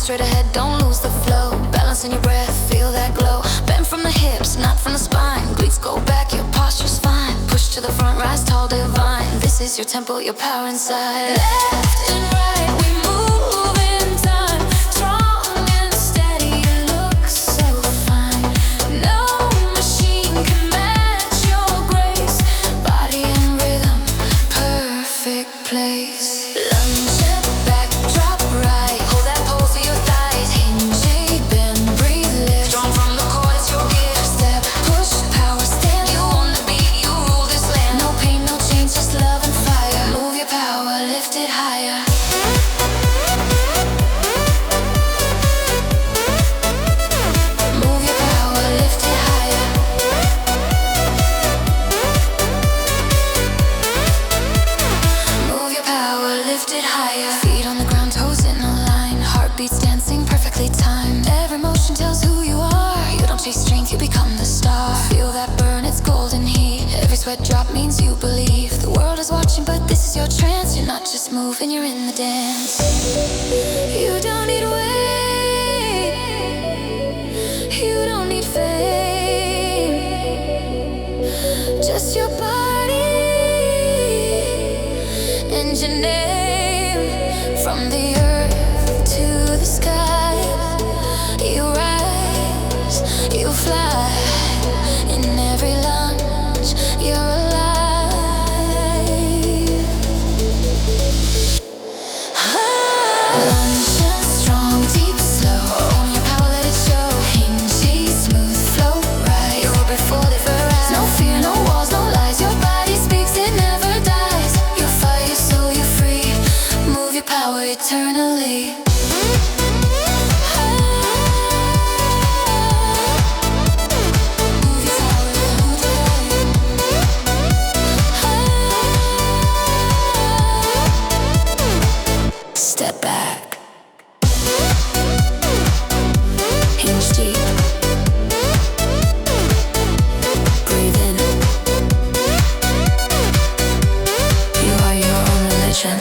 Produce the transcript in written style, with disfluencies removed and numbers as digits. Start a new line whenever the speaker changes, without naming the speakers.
straight ahead, don't lose the flow. Balance in your breath, feel that glow. Bend from the hips, not from the spine. Glutes go back, your posture's fine. Push to the front, rise tall, divine. This is your tempo, your power inside. Left and right, we move in time. Strong and steady, you look so fine. No machine can match your grace. Body and rhythm, perfect place. Lunge it back, drop right. Hold that pose for your thighs. Hinge, bend, breathe, lift. Strong from the core, it's your gift. Step, push, power, stand. You own the beat, you rule this land. No pain, no change, just love and fire. Move your power, lift it higher. Move your power, lift it higher. Move your power, lift it higher. Feet on the ground, toes in a line. Heartbeats dancing, perfectly timed. Every motion tells who you are. You don't chase strength, you become the star. Feel that burn, it's golden heat. Every sweat drop means you believe. The world is watching, but this is your trance. You're not just moving, you're in the dance. You don't need weight. You don't need fame. Just your body and your name. From the earth to the sky, you rise, you fly. In every lunge, you're alive. Lunge and strong, deep, slow. Own your power, let it show. Hinge, smooth, flow right. You're before they rise. No fear, no walls, no lies. Your body speaks, it never dies. Your fire, your soul, you're free. Move your power eternally. Move your power, move your power. Step back. Hinge deep. Breathe in. You are your own religion.